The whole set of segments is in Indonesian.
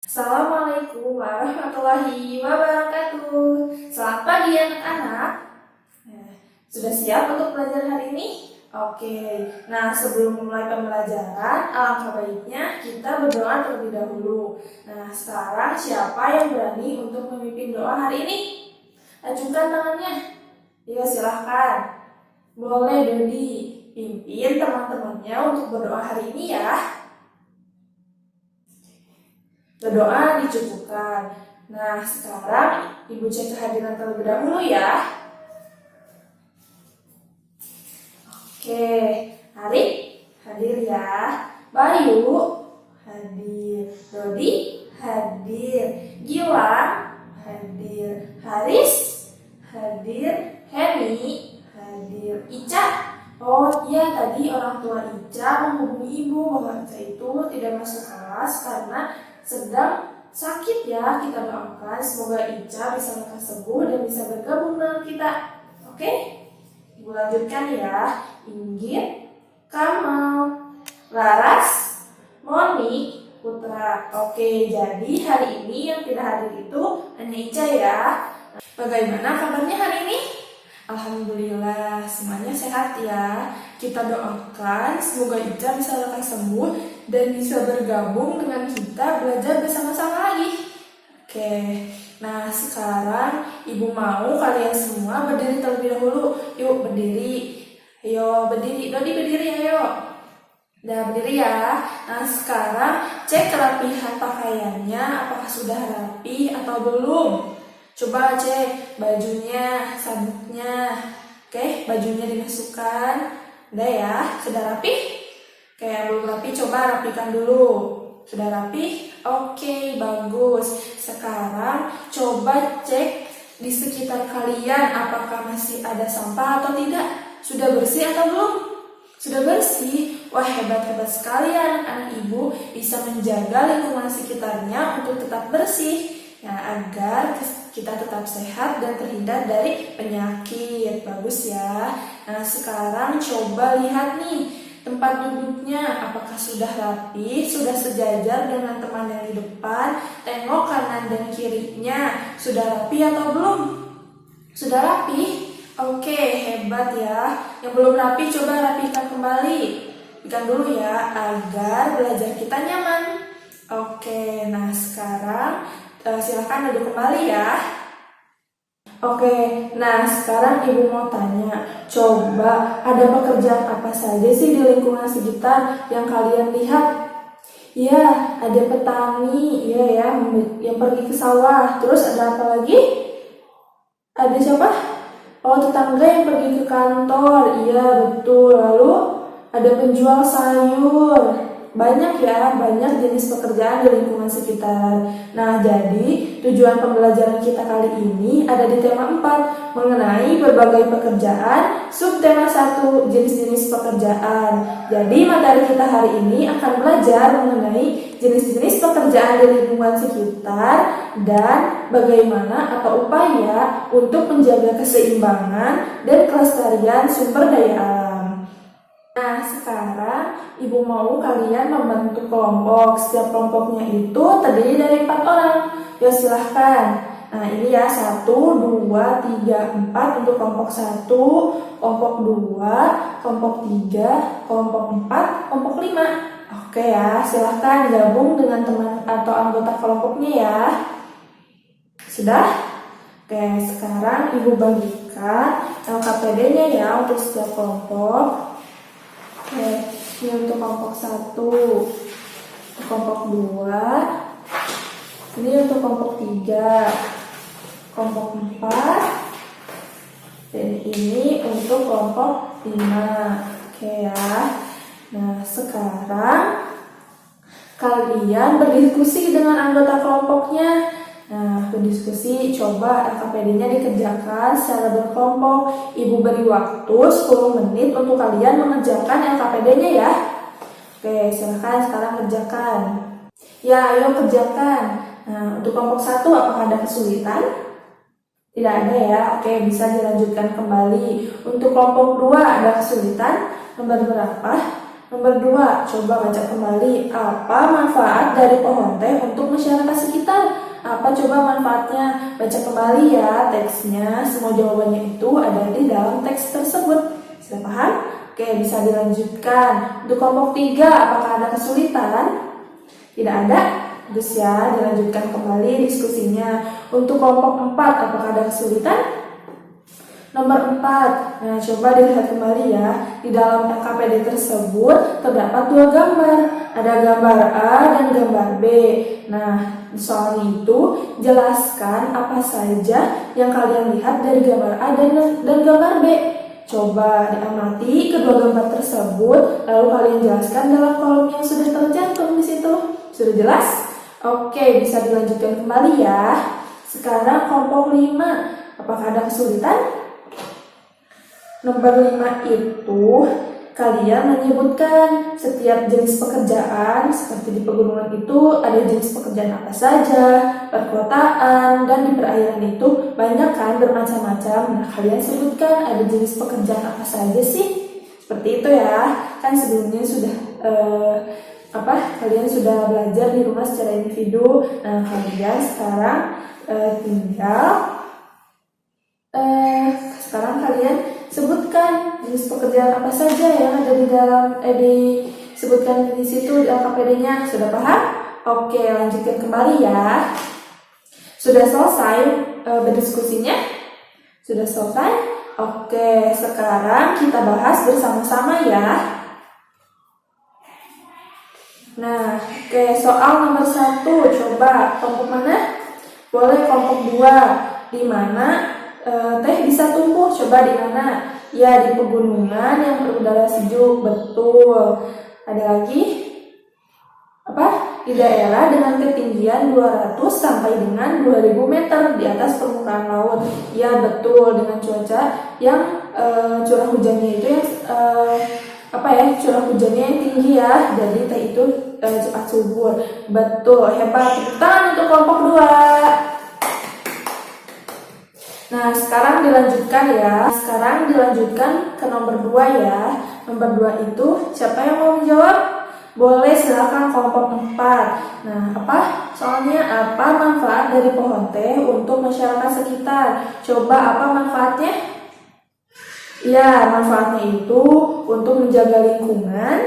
Assalamualaikum warahmatullahi wabarakatuh. Selamat pagi anak-anak. Sudah siap untuk belajar hari ini? Oke, nah sebelum memulai pembelajaran, alangkah baiknya kita berdoa terlebih dahulu. Nah, sekarang siapa yang berani untuk memimpin doa hari ini? Ajukan tangannya. Ya, silahkan. Boleh Dodi pimpin teman-temannya untuk berdoa hari ini ya. Berdoa dicukupkan. Nah, sekarang Ibu cek kehadiran terlebih dahulu ya. Oke, Arif hadir ya. Bayu hadir. Dodi hadir. Gilang hadir. Haris hadir. Heni hadir. Ica, oh iya, tadi orang tua Ica menghubungi ibu bahwa Ica itu tidak masuk kelas karena sedang sakit ya. Kita doakan semoga Ica bisa lekas sembuh dan bisa bergabung dengan kita. Oke? Ibu lanjutkan ya. Inggit, Kamal, Laras, Moni, Putra. Oke, jadi hari ini yang tidak hadir itu hanya Ica ya. Bagaimana kabarnya hari ini? Alhamdulillah, semuanya sehat ya. Kita doakan semoga Ica bisa lekas sembuh dan bisa bergabung dengan kita belajar bersama-sama lagi. Oke, nah sekarang Ibu mau kalian semua berdiri terlebih dahulu. Yuk berdiri. Ayo berdiri, Dodi berdiri ayo. Udah berdiri ya. Nah sekarang cek kerapihan pakaiannya, apakah sudah rapi atau belum. Coba cek bajunya, sabuknya. Oke, bajunya dimasukkan. Udah ya, sudah rapi? Oke, yang belum rapi coba rapikan dulu. Sudah rapi? Oke, bagus. Sekarang coba cek di sekitar kalian apakah masih ada sampah atau tidak. Sudah bersih atau belum? Sudah bersih? Wah, hebat-hebat sekali ya anak-anak ibu bisa menjaga lingkungan sekitarnya untuk tetap bersih. Ya, agar kita tetap sehat dan terhindar dari penyakit. Bagus ya. Nah, sekarang coba lihat nih tempat duduknya, apakah sudah rapi, sudah sejajar dengan teman yang di depan. Tengok kanan dan kirinya, sudah rapi atau belum? Sudah rapi? Oke, hebat ya. Yang belum rapi coba rapikan kembali. Rapikan dulu ya, agar belajar kita nyaman. Oke, nah sekarang silakan duduk kembali ya. Oke, nah sekarang Ibu mau tanya, coba ada pekerjaan apa saja sih di lingkungan sekitar yang kalian lihat? Ya, ada petani, iya ya, yang pergi ke sawah. Terus ada apa lagi? Ada siapa? Oh, tetangga yang pergi ke kantor, iya betul. Lalu ada penjual sayur. Banyak ya, banyak jenis pekerjaan di lingkungan sekitar. Nah, jadi tujuan pembelajaran kita kali ini ada di tema 4, mengenai berbagai pekerjaan, subtema 1, jenis-jenis pekerjaan. Jadi materi kita hari ini akan belajar mengenai jenis-jenis pekerjaan di lingkungan sekitar dan bagaimana atau upaya untuk menjaga keseimbangan dan kelestarian sumber daya alam. Nah, sekarang Ibu mau kalian membentuk kelompok. Setiap kelompoknya itu terdiri dari 4 orang. Ya, silahkan. Nah, ini ya 1, 2, 3, 4 untuk kelompok 1, kelompok 2, kelompok 3, kelompok 4, kelompok 5. Oke ya, silahkan gabung dengan teman atau anggota kelompoknya ya. Sudah? Oke, sekarang Ibu bagikan LKPD-nya ya untuk setiap kelompok. Oke, ini untuk kelompok 1, kelompok 2, ini untuk kelompok 3, kelompok 4, dan ini untuk kelompok 5. Oke ya. Nah, sekarang kalian berdiskusi dengan anggota kelompoknya. Nah, berdiskusi, coba LKPD-nya dikerjakan secara berkelompok. Ibu beri waktu 10 menit untuk kalian mengerjakan LKPD-nya ya. Oke, silakan sekarang kerjakan. Ya, ayo kerjakan. Nah, untuk kelompok 1 apakah ada kesulitan? Tidak ada ya. Oke, bisa dilanjutkan kembali. Untuk kelompok 2 ada kesulitan? Nomor berapa? Nomor 2, coba baca kembali. Apa manfaat dari pohon teh untuk masyarakat sekitar? Apa coba manfaatnya? Baca kembali ya teksnya. Semua jawabannya itu ada di dalam teks tersebut. Sudah paham? Oke, bisa dilanjutkan. Untuk kelompok 3, apakah ada kesulitan? Tidak ada? Terus ya, dilanjutkan kembali diskusinya. Untuk kelompok 4, apakah ada kesulitan? Nomor 4, nah coba dilihat kembali ya. Di dalam LKPD tersebut terdapat 2 gambar. Ada gambar A dan gambar B. Nah, soal itu jelaskan apa saja yang kalian lihat dari gambar A dan gambar B. Coba diamati kedua gambar tersebut, lalu kalian jelaskan dalam kolom yang sudah tercantum di situ. Sudah jelas? Oke, bisa dilanjutkan kembali ya. Sekarang kelompok 5, apakah ada kesulitan? Nomor 5 itu kalian menyebutkan setiap jenis pekerjaan. Seperti di pegunungan itu ada jenis pekerjaan apa saja, perkotaan, dan di perairan itu banyak kan bermacam-macam. Nah, kalian sebutkan ada jenis pekerjaan apa saja sih. Seperti itu ya. Kan sebelumnya sudah kalian sudah belajar di rumah secara individu. Nah, kalian sekarang sekarang kalian sebutkan jenis pekerjaan apa saja yang ada di dalam disebutkan di situ di LKPD-nya. Sudah paham? Oke, lanjutkan kembali ya. Sudah selesai berdiskusinya? Sudah selesai? Oke, sekarang kita bahas bersama-sama ya. Nah, soal nomor 1, coba kelompok mana? Boleh kelompok 2. Di mana teh bisa tumbuh? Coba di mana? Ya, di pegunungan yang berudara sejuk. Betul. Ada lagi? Di daerah dengan ketinggian 200 sampai dengan 2000 meter di atas permukaan laut. Ya, betul. Dengan cuaca yang curah hujannya itu curah hujannya yang tinggi ya. Jadi teh itu cepat subur. Betul. Hebat. Tepuk tangan untuk kelompok 2. Nah, sekarang dilanjutkan ya. Sekarang dilanjutkan ke nomor 2 ya. Nomor 2 itu siapa yang mau menjawab? Boleh, silakan kelompok 4. Nah, soalnya apa manfaat dari pohon teh untuk masyarakat sekitar? Coba apa manfaatnya? Ya, manfaatnya itu untuk menjaga lingkungan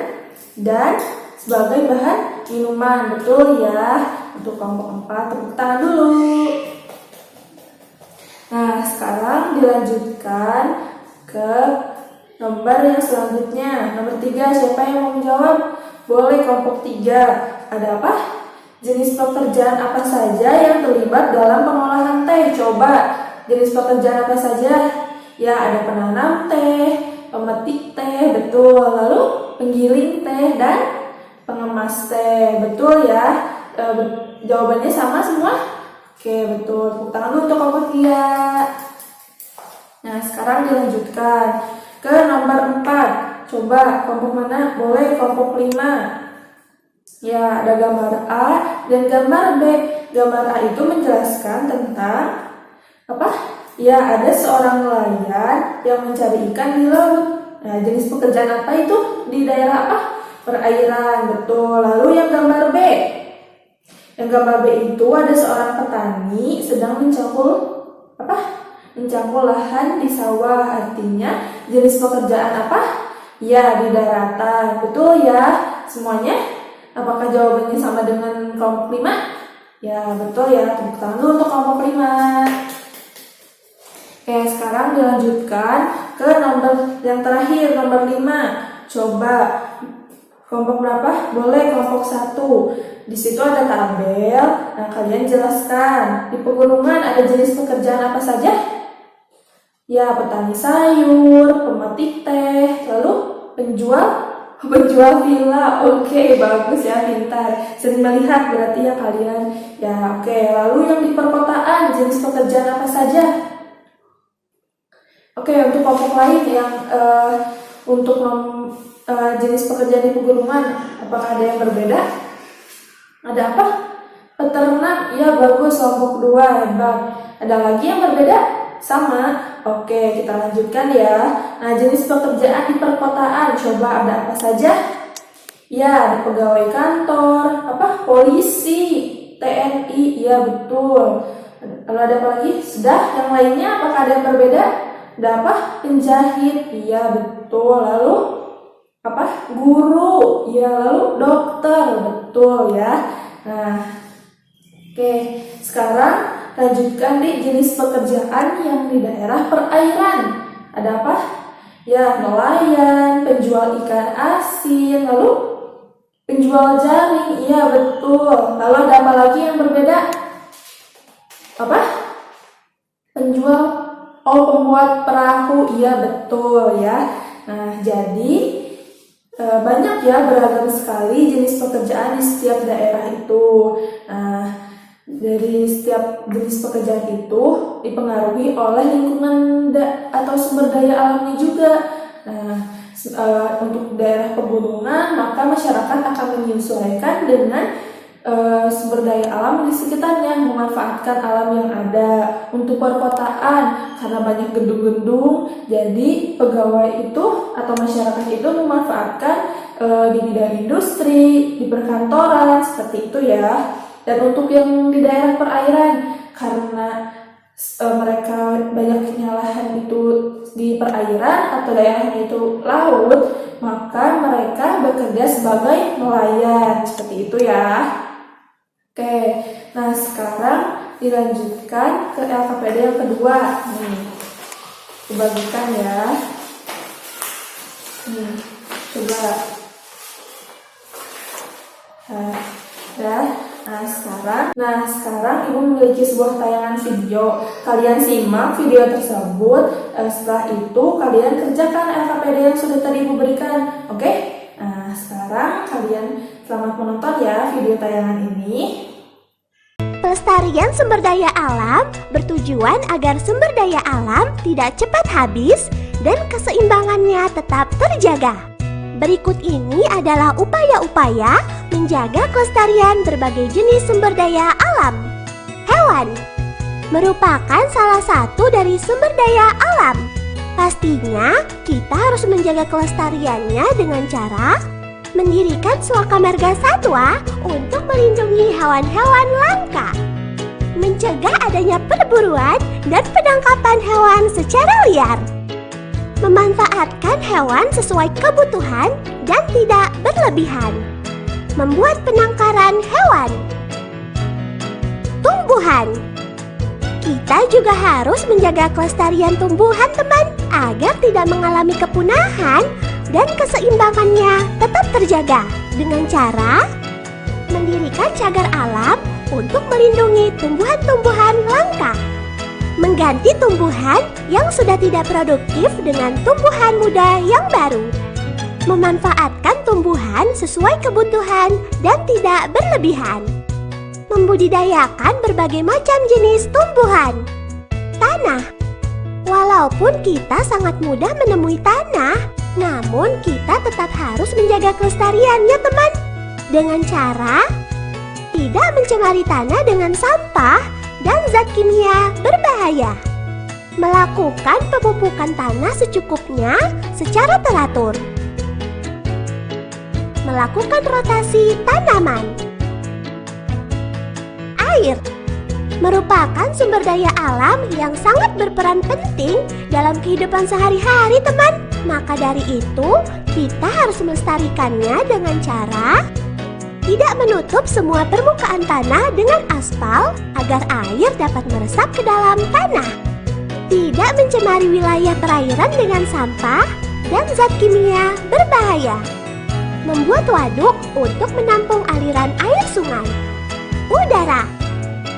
dan sebagai bahan minuman. Betul ya. Untuk kelompok 4, tepuk tangan dulu. Nah, sekarang dilanjutkan ke nomor yang selanjutnya. Nomor 3, siapa yang mau menjawab? Boleh, kelompok 3. Ada apa? Jenis pekerjaan apa saja yang terlibat dalam pengolahan teh? Coba, jenis pekerjaan apa saja? Ya, ada penanam teh, pemetik teh, betul. Lalu penggiling teh dan pengemas teh, betul ya. Jawabannya sama semua? Oke, betul. Tepuk tangan dulu untuk kelompok 3. Nah, sekarang dilanjutkan ke nomor 4. Coba kelompok mana? Boleh, kelompok 5. Ya, ada gambar A dan gambar B. Gambar A itu menjelaskan tentang Ya, ada seorang nelayan yang mencari ikan di laut. Nah, jenis pekerjaan apa itu? Di daerah apa? Perairan, betul. Lalu yang gambar B. Yang gambar B itu ada seorang petani sedang mencangkul lahan di sawah. Artinya jenis pekerjaan apa? Ya, di daratan. Betul ya semuanya? Apakah jawabannya sama dengan kelompok 5? Ya, betul ya. Tepuk tangan dulu untuk kelompok 5. Oke, sekarang dilanjutkan ke nomor yang terakhir, nomor 5. Coba kelompok berapa? Boleh, kelompok 1. Di situ ada tabel. Nah, kalian jelaskan. Di pegunungan ada jenis pekerjaan apa saja? Ya, petani sayur, pemetik teh, lalu penjual villa. Oke, bagus ya, pintar. Sering melihat berarti ya kalian. Ya, oke. Lalu yang di perkotaan jenis pekerjaan apa saja? Oke, untuk kelompok lain yang jenis pekerjaan di pegunungan, apakah ada yang berbeda? Ada apa? Peternak, ya bagus, kelompok 2, hebat. Ada lagi yang berbeda? Sama. Oke, kita lanjutkan ya. Nah, jenis pekerjaan di perkotaan, coba ada apa saja? Ya, ada pegawai kantor, polisi, TNI, iya betul. Lalu ada apa lagi? Sudah, yang lainnya apakah ada yang berbeda? Ada apa? Penjahit, iya betul. Lalu guru, iya. Lalu dokter, betul ya. Nah, oke. Sekarang lanjutkan di jenis pekerjaan yang di daerah perairan. Ada apa? Ya, nelayan, penjual ikan asin, lalu penjual jaring, iya betul. Lalu ada apa lagi yang berbeda? Pembuat perahu, iya betul ya. Nah, jadi banyak ya, beragam sekali jenis pekerjaan di setiap daerah itu. Nah, dari setiap jenis pekerjaan itu dipengaruhi oleh lingkungan atau sumber daya alamnya juga. Nah, untuk daerah pegunungan, maka masyarakat akan menyesuaikan dengan sumber daya alam di sekitarnya, memanfaatkan alam yang ada. Untuk perkotaan, karena banyak gedung-gedung, jadi pegawai itu atau masyarakat itu memanfaatkan di bidang industri, di perkantoran, seperti itu ya. Dan untuk yang di daerah perairan, karena mereka banyaknya lahan itu di perairan atau daerahnya itu laut, maka mereka bekerja sebagai nelayan, seperti itu ya. Oke, nah sekarang dilanjutkan ke LKPD yang kedua. Nih, dibagikan ya. Coba. Nah, sekarang Ibu memiliki sebuah tayangan video. Kalian simak video tersebut. Setelah itu kalian kerjakan LKPD yang sudah tadi Ibu berikan. Oke? Nah, sekarang kalian selamat menonton ya video tayangan ini. Pelestarian sumber daya alam bertujuan agar sumber daya alam tidak cepat habis dan keseimbangannya tetap terjaga. Berikut ini adalah upaya-upaya menjaga kelestarian berbagai jenis sumber daya alam. Hewan merupakan salah satu dari sumber daya alam. Pastinya kita harus menjaga kelestariannya dengan cara mendirikan suaka marga satwa untuk melindungi hewan-hewan langka, mencegah adanya perburuan dan penangkapan hewan secara liar, memanfaatkan hewan sesuai kebutuhan dan tidak berlebihan, membuat penangkaran hewan. Tumbuhan, kita juga harus menjaga kelestarian tumbuhan teman agar tidak mengalami kepunahan dan keseimbangannya tetap terjaga dengan cara mendirikan cagar alam untuk melindungi tumbuhan-tumbuhan langka, mengganti tumbuhan yang sudah tidak produktif dengan tumbuhan muda yang baru, memanfaatkan tumbuhan sesuai kebutuhan dan tidak berlebihan, membudidayakan berbagai macam jenis tumbuhan. Tanah, walaupun kita sangat mudah menemui tanah, namun kita tetap harus menjaga kelestariannya teman, dengan cara tidak mencemari tanah dengan sampah dan zat kimia berbahaya, melakukan pemupukan tanah secukupnya secara teratur, melakukan rotasi tanaman. Air merupakan sumber daya alam yang sangat berperan penting dalam kehidupan sehari-hari teman. Maka dari itu, kita harus melestarikannya dengan cara tidak menutup semua permukaan tanah dengan aspal agar air dapat meresap ke dalam tanah, tidak mencemari wilayah perairan dengan sampah dan zat kimia berbahaya, membuat waduk untuk menampung aliran air sungai.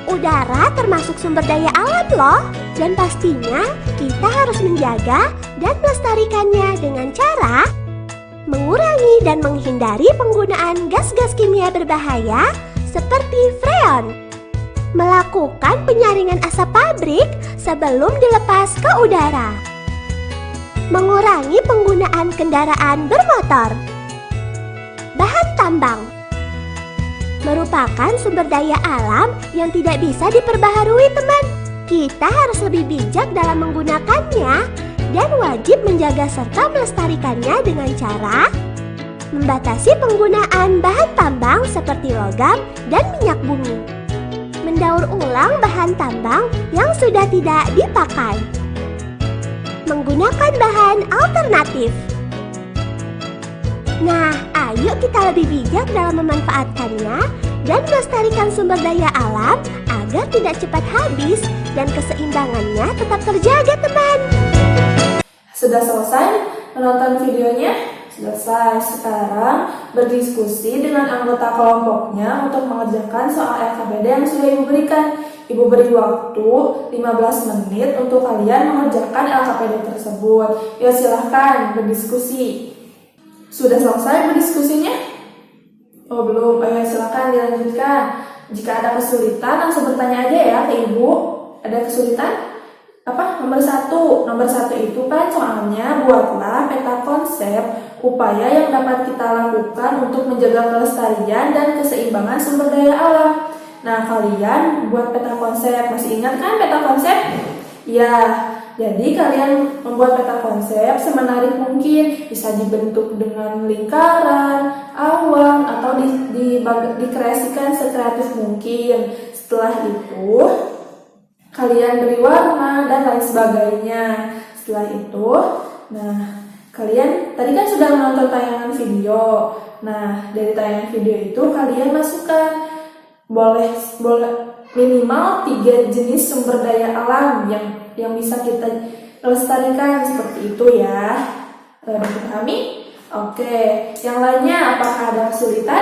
Udara termasuk sumber daya alam loh, dan pastinya kita harus menjaga dan melestarikannya dengan cara mengurangi dan menghindari penggunaan gas-gas kimia berbahaya seperti freon, melakukan penyaringan asap pabrik sebelum dilepas ke udara, mengurangi penggunaan kendaraan bermotor. Bahan tambang merupakan sumber daya alam yang tidak bisa diperbaharui teman. Kita harus lebih bijak dalam menggunakannya dan wajib menjaga serta melestarikannya dengan cara membatasi penggunaan bahan tambang seperti logam dan minyak bumi, mendaur ulang bahan tambang yang sudah tidak dipakai, menggunakan bahan alternatif. Nah, ayo kita lebih bijak dalam memanfaatkannya dan melestarikan sumber daya alam agar tidak cepat habis dan keseimbangannya tetap terjaga, teman. Sudah selesai menonton videonya? Selesai. Sekarang berdiskusi dengan anggota kelompoknya untuk mengerjakan soal LKPD yang sudah Ibu berikan. Ibu beri waktu 15 menit untuk kalian mengerjakan LKPD tersebut. Ya, silahkan berdiskusi. Sudah selesai berdiskusinya? Oh, belum. Ayo silahkan dilanjutkan. Jika ada kesulitan langsung bertanya aja ya ke Ibu. Ada kesulitan? Apa? Nomor satu itu kan soalnya buatlah peta konsep upaya yang dapat kita lakukan untuk menjaga kelestarian dan keseimbangan sumber daya alam. Nah, kalian buat peta konsep. Masih ingat kan peta konsep? Ya, jadi kalian membuat peta konsep semenarik mungkin. Bisa dibentuk dengan lingkaran, awan, atau dikreasikan sekreatif mungkin. Setelah itu kalian beri warna dan lain sebagainya. Setelah itu, nah, kalian tadi kan sudah menonton tayangan video. Nah, dari tayangan video itu kalian masukkan boleh minimal 3 jenis sumber daya alam yang bisa kita lestarikan seperti itu ya. Dipahami? Oke, yang lainnya apakah ada kesulitan?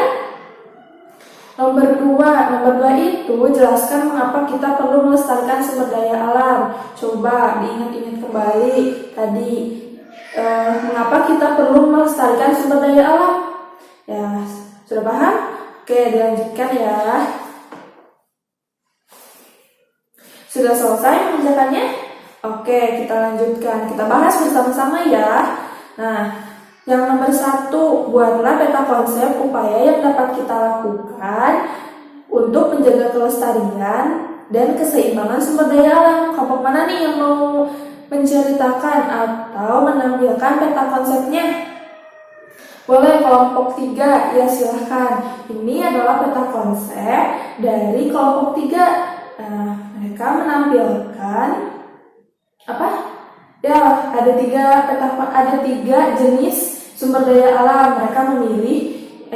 Nomor 2 itu jelaskan mengapa kita perlu melestarikan sumber daya alam. Coba diingat-ingat kembali tadi mengapa kita perlu melestarikan sumber daya alam. Ya, sudah paham? Oke, dilanjutkan ya. Sudah selesai mengerjakannya? Oke, kita lanjutkan. Kita bahas bersama-sama ya. Nah, yang nomor 1, buatlah peta konsep upaya yang dapat kita lakukan untuk menjaga kelestarian dan keseimbangan sumber daya alam. Kelompok mana nih yang mau menceritakan atau menampilkan peta konsepnya? Boleh kelompok 3, ya silahkan. Ini adalah peta konsep dari kelompok 3. Nah, mereka menampilkan apa? Ya, ada tiga jenis sumber daya alam. Mereka memilih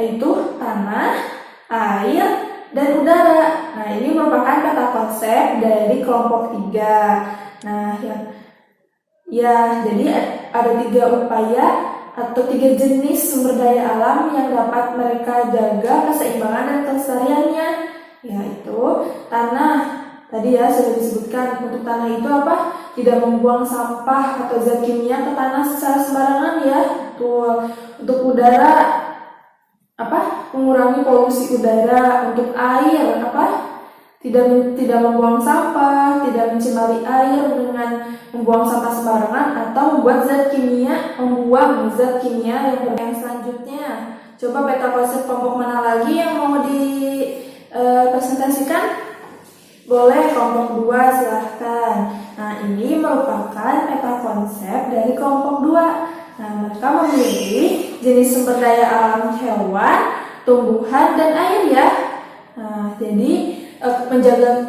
yaitu tanah, air, dan udara. Nah, ini merupakan peta konsep dari kelompok 3. Nah, jadi ada 3 upaya atau 3 jenis sumber daya alam yang dapat mereka jaga keseimbangan dan kelestariannya, yaitu tanah. Tadi ya sudah disebutkan, untuk tanah itu apa? Tidak membuang sampah atau zat kimia ke tanah secara sembarangan ya. Betul. Untuk udara apa? Mengurangi polusi udara. Untuk air apa? Tidak membuang sampah, tidak mencemari air dengan membuang sampah sembarangan atau membuang zat kimia yang selanjutnya. Coba peta konsep kelompok mana lagi yang mau dipresentasikan? Boleh kelompok 2, silahkan. Nah, ini merupakan peta konsep dari kelompok 2. Nah, mereka memilih jenis sumber daya alam hewan, tumbuhan, dan air ya. Nah, jadi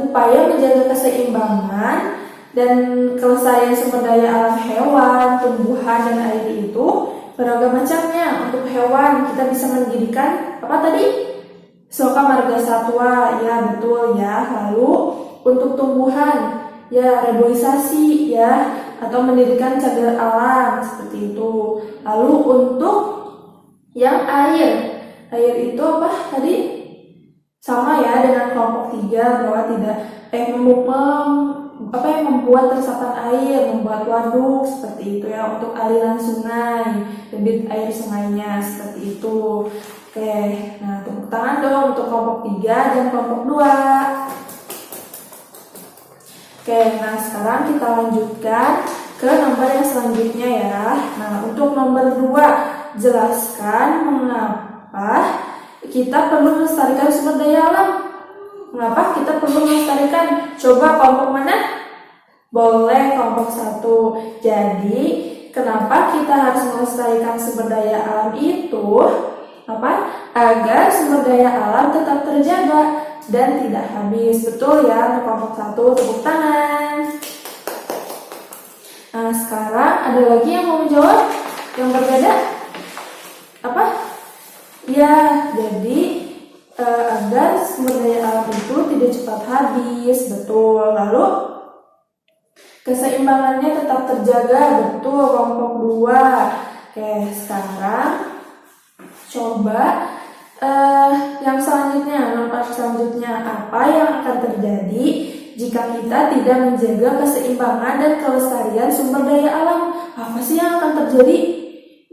upaya menjaga keseimbangan dan kelestarian sumber daya alam hewan, tumbuhan, dan air itu beragam macamnya. Untuk hewan kita bisa mendirikan apa tadi? Soka marga satwa, ya betul ya. Lalu untuk tumbuhan, ya reboisasi ya, atau mendirikan cagar alam seperti itu. Lalu untuk yang air itu apa tadi? Sama ya dengan kelompok 3 bahwa membuat resapan air, membuat waduk seperti itu ya, untuk aliran sungai, debit air sungainya seperti itu. Oke, nah tepuk tangan dong untuk kelompok 3 dan kelompok 2. Oke, nah sekarang kita lanjutkan ke nomor yang selanjutnya ya. Nah, untuk nomor 2, jelaskan mengapa kita perlu melestarikan sumber daya alam. Mengapa kita perlu melestarikan? Coba kelompok mana? Boleh kelompok 1. Jadi, kenapa kita harus melestarikan sumber daya alam itu? Agar sumber daya alam tetap terjaga dan tidak habis. Betul ya, untuk kelompok 1, tepuk tangan. Nah, sekarang ada lagi yang mau menjawab yang berbeda? Ya, jadi agar sumber daya alam itu tidak cepat habis. Betul. Lalu keseimbangannya tetap terjaga. Betul, kelompok 2. Oke, sekarang coba yang selanjutnya, nomor selanjutnya, apa yang akan terjadi jika kita tidak menjaga keseimbangan dan kelestarian sumber daya alam? Apa sih yang akan terjadi?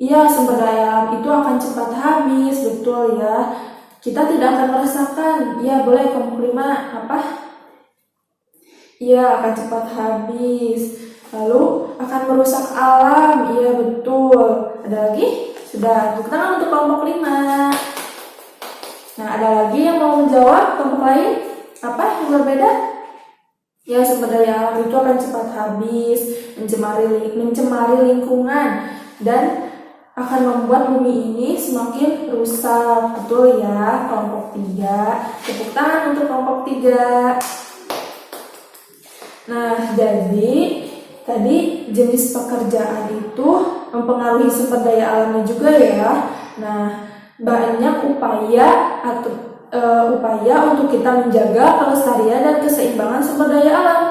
Ya, sumber daya alam itu akan cepat habis. Betul ya. Kita tidak akan merasakan. Ya, boleh kelompok 5 Ya, akan cepat habis. Lalu akan merusak alam. Iya, betul. Ada lagi? Sudah. Tepuk tangan untuk kelompok 5. Nah, ada lagi yang mau menjawab kelompok lain? Apa yang berbeda? Ya, sumber daya alam itu akan cepat habis, mencemari lingkungan, dan akan membuat bumi ini semakin rusak. Betul ya, kelompok 3. Tepuk tangan untuk kelompok 3. Nah, jadi tadi jenis pekerjaan itu mempengaruhi sumber daya alamnya juga ya. Nah, banyak upaya untuk kita menjaga kelestarian dan keseimbangan sumber daya alam.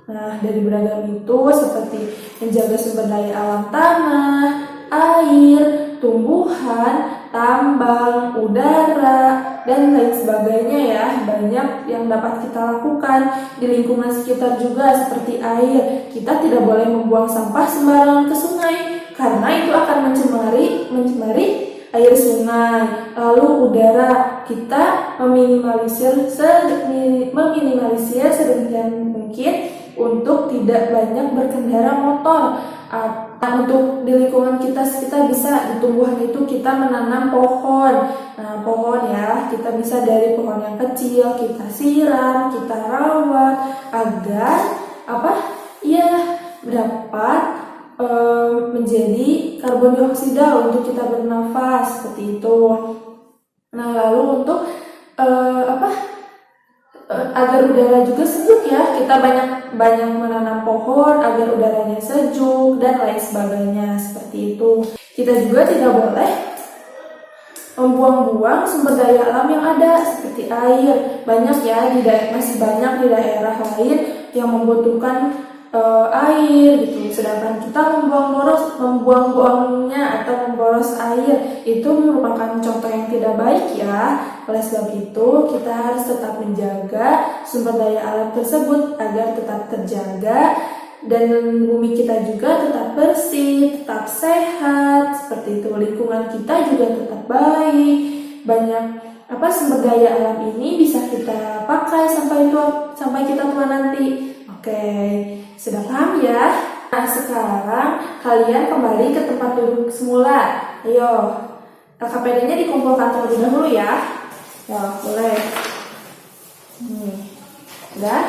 Nah, dari beragam itu seperti menjaga sumber daya alam tanah, air, tumbuhan, tambang, udara, dan lain sebagainya ya. Banyak yang dapat kita lakukan di lingkungan sekitar juga seperti air. Kita tidak boleh membuang sampah sembarangan ke sungai karena itu akan mencemari air sungai. Lalu udara, kita meminimalisir sedemikian mungkin untuk tidak banyak berkendara motor. Untuk di lingkungan kita bisa di tumbuhan itu kita menanam pohon. Nah, pohon ya, kita bisa dari pohon yang kecil kita siram, kita rawat agar dapat menjadi karbon dioksida untuk kita bernafas seperti itu. Nah, lalu untuk agar udara juga sejuk ya, kita banyak menanam pohon agar udaranya sejuk dan lain sebagainya seperti itu. Kita juga tidak boleh membuang-buang sumber daya alam yang ada seperti air. Banyak ya masih banyak di daerah lain yang membutuhkan air gitu. Sedangkan kita membuang-buangnya atau memboros air itu merupakan contoh yang tidak baik ya. Oleh sebab itu kita harus tetap menjaga sumber daya alam tersebut agar tetap terjaga dan bumi kita juga tetap bersih, tetap sehat seperti itu. Lingkungan kita juga tetap baik. Banyak sumber daya alam ini bisa kita pakai sampai kita tua nanti. Oke, sudah paham ya? Nah, sekarang kalian kembali ke tempat duduk semula. Ayo, KKPD-nya dikumpulkan terlebih dahulu ya. Ya, boleh. Sudah?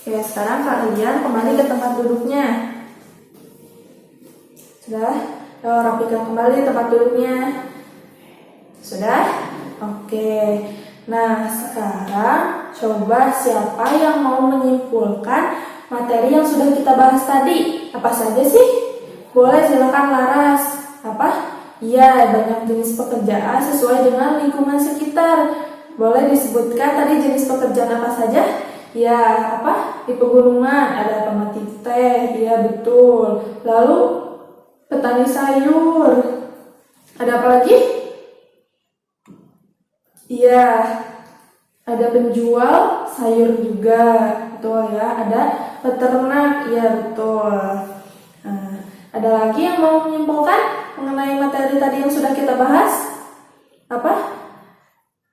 Ya, sekarang kalian kembali ke tempat duduknya. Sudah? Rapikan kembali tempat duduknya. Sudah? Oke. Nah, sekarang coba siapa yang mau menyimpulkan materi yang sudah kita bahas tadi? Apa saja sih? Boleh, silakan Laras. Ya, banyak jenis pekerjaan sesuai dengan lingkungan sekitar. Boleh disebutkan tadi jenis pekerjaan apa saja? Ya, di pegunungan ada pemetik teh, ya betul. Lalu petani sayur. Ada apa lagi? Iya, ada penjual sayur juga, betul ya. Ada peternak, ya betul. Nah, ada lagi yang mau menyimpulkan mengenai materi tadi yang sudah kita bahas?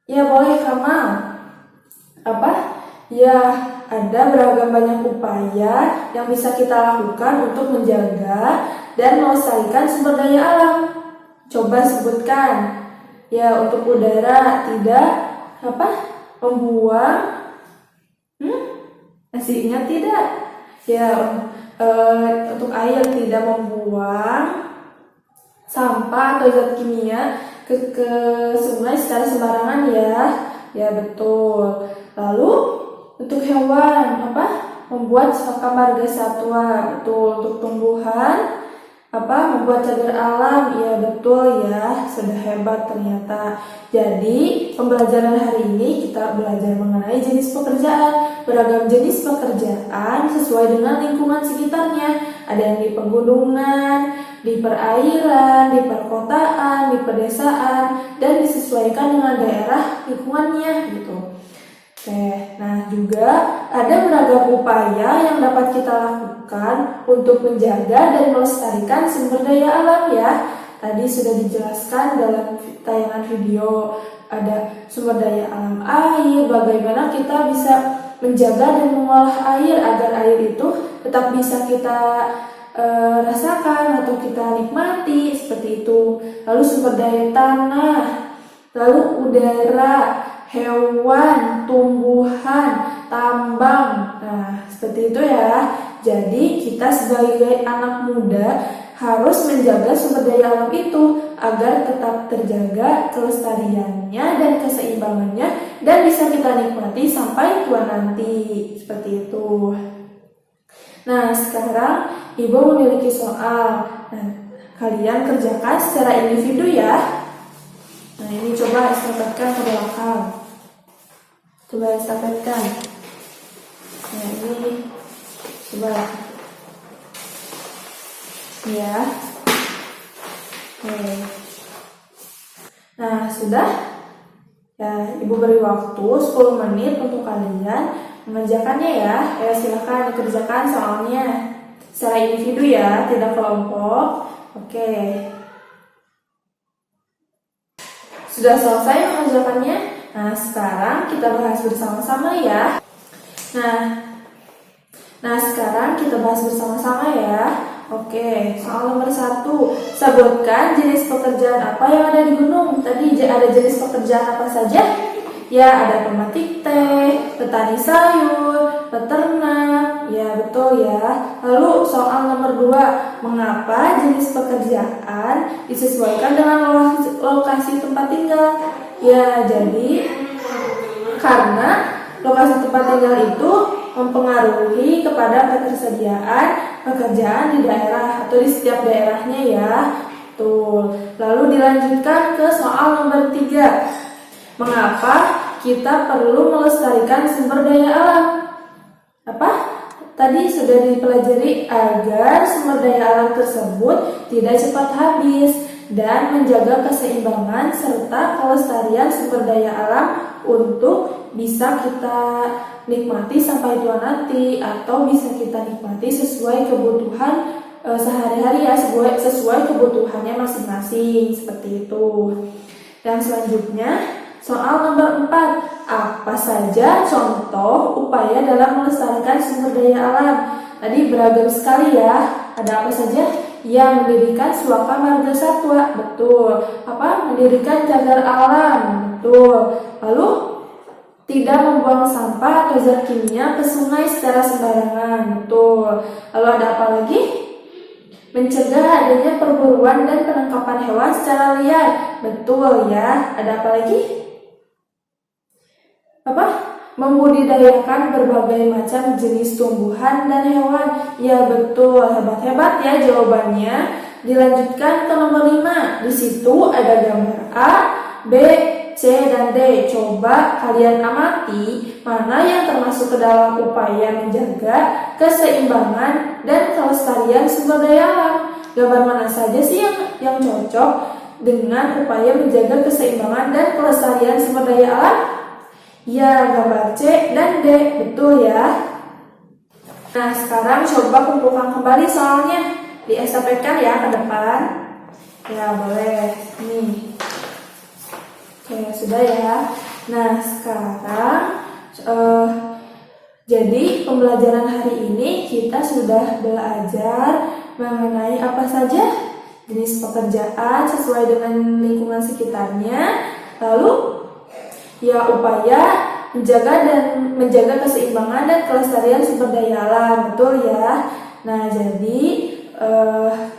Ya boleh Kamal. Ya, ada beragam banyak upaya yang bisa kita lakukan untuk menjaga dan melestarikan sumber daya alam. Coba sebutkan. Ya, untuk udara tidak membuang masih ingat tidak? Ya, untuk air tidak membuang sampah atau zat kimia ke sungai secara sembarangan ya. Ya betul. Lalu untuk hewan membuat suaka marga satwa. Betul. Untuk tumbuhan membuat cagar alam. Ya betul ya. Sudah hebat ternyata. Jadi pembelajaran hari ini kita belajar mengenai jenis pekerjaan. Beragam jenis pekerjaan sesuai dengan lingkungan sekitarnya. Ada yang di pegunungan, di perairan, di perkotaan, di pedesaan, dan disesuaikan dengan daerah lingkungannya gitu. Oke, nah juga ada beragam upaya yang dapat kita lakukan untuk menjaga dan melestarikan sumber daya alam ya. Tadi sudah dijelaskan dalam tayangan video, ada sumber daya alam air, bagaimana kita bisa menjaga dan mengolah air agar air itu tetap bisa kita rasakan atau kita nikmati seperti itu. Lalu sumber daya tanah, lalu udara, hewan, tumbuhan, tambang. Nah, seperti itu ya. Jadi kita sebagai anak muda harus menjaga sumber daya alam itu agar tetap terjaga kelestariannya dan keseimbangannya dan bisa kita nikmati sampai tua nanti. Seperti itu. Nah, sekarang Ibu memiliki soal. Nah, kalian kerjakan secara individu ya. Nah, ini coba estafetkan ke belakang. Coba estafetkan. Nah, ini coba. Ya. Oke. Nah, sudah. Ya, Ibu beri waktu 10 menit untuk kalian mengerjakannya ya. Silakan dikerjakan soalnya secara individu ya, tidak kelompok. Oke. Sudah selesai mengerjakannya? Nah, sekarang kita bahas bersama-sama ya. Nah, sekarang kita bahas bersama-sama ya. Oke, soal nomor 1. Sebutkan jenis pekerjaan apa yang ada di gunung. Tadi ada jenis pekerjaan apa saja? Ya, ada pemetik teh, petani sayur, peternak. Ya, betul ya. Lalu soal nomor 2. Mengapa jenis pekerjaan disesuaikan dengan lokasi tempat tinggal? Ya, jadi karena lokasi tempat tinggal itu mempengaruhi kepada ketersediaan pekerjaan di daerah atau di setiap daerahnya ya. Tuh. Lalu dilanjutkan ke soal nomor 3. Mengapa kita perlu melestarikan sumber daya alam? Tadi sudah dipelajari agar sumber daya alam tersebut tidak cepat habis dan menjaga keseimbangan serta kelestarian sumber daya alam untuk bisa kita nikmati sampai tua nanti atau bisa kita nikmati sesuai kebutuhan sehari-hari ya, sesuai kebutuhannya masing-masing seperti itu. Dan selanjutnya soal nomor 4. Apa saja contoh upaya dalam melestarikan sumber daya alam? Tadi beragam sekali ya. Ada apa saja? Yang mendirikan suaka marga satwa. Betul. Mendirikan cagar alam. Betul. Lalu tidak membuang sampah atau zat kimia ke sungai secara sembarangan. Betul. Lalu ada apa lagi? Mencegah adanya perburuan dan penangkapan hewan secara liar. Betul ya. Ada apa lagi? Membudidayakan berbagai macam jenis tumbuhan dan hewan. Ya betul, hebat-hebat ya jawabannya. Dilanjutkan ke nomor 5. Di situ ada gambar A, B, C, dan D. Coba kalian amati mana yang termasuk ke dalam upaya menjaga keseimbangan dan kelestarian sumber daya alam. Gambar mana saja sih yang cocok dengan upaya menjaga keseimbangan dan kelestarian sumber daya alam? Ya, gambar C dan D, betul ya. Nah, sekarang coba kumpulkan kembali soalnya. Diestafetkan ya ke depan. Ya, boleh. Nih. Oke, sudah ya. Nah, sekarang jadi pembelajaran hari ini kita sudah belajar mengenai apa saja jenis pekerjaan sesuai dengan lingkungan sekitarnya. Lalu ya upaya menjaga keseimbangan dan kelestarian sumber daya alam, betul ya. Nah, jadi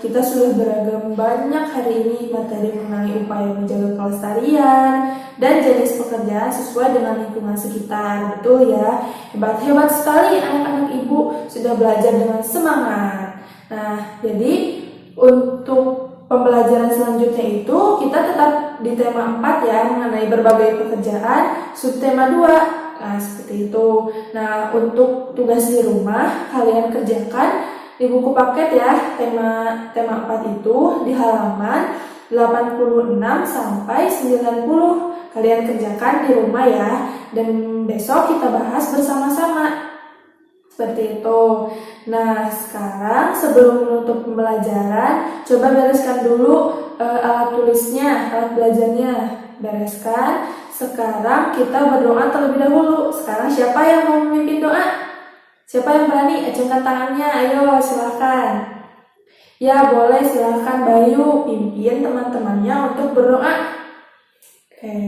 kita sudah beragam banyak hari ini materi mengenai upaya menjaga kelestarian dan jenis pekerjaan sesuai dengan lingkungan sekitar. Betul ya? Hebat-hebat sekali anak-anak ibu sudah belajar dengan semangat. Nah, jadi untuk pembelajaran selanjutnya itu kita tetap di tema 4 ya, mengenai berbagai pekerjaan, subtema 2. Nah, seperti itu. Nah, untuk tugas di rumah kalian kerjakan di buku paket ya, tema 4 itu di halaman 86 sampai 90. Kalian kerjakan di rumah ya, dan besok kita bahas bersama-sama. Seperti itu. Nah, sekarang sebelum menutup pembelajaran, coba bereskan dulu alat tulisnya, alat belajarnya. Bereskan. Sekarang kita berdoa terlebih dahulu. Sekarang siapa yang mau memimpin doa? Siapa yang berani? Acungkan tangannya. Ayo, silakan. Ya, boleh, silakan Bayu pimpin teman-temannya untuk berdoa. Oke.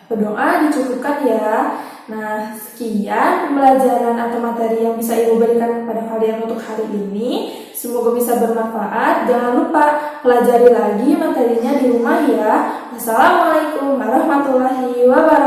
Berdoa dicukupkan ya. Nah, sekian pembelajaran atau materi yang bisa Ibu berikan kepada kalian untuk hari ini. Semoga bisa bermanfaat. Jangan lupa pelajari lagi materinya di rumah ya. Wassalamualaikum warahmatullahi wabarakatuh.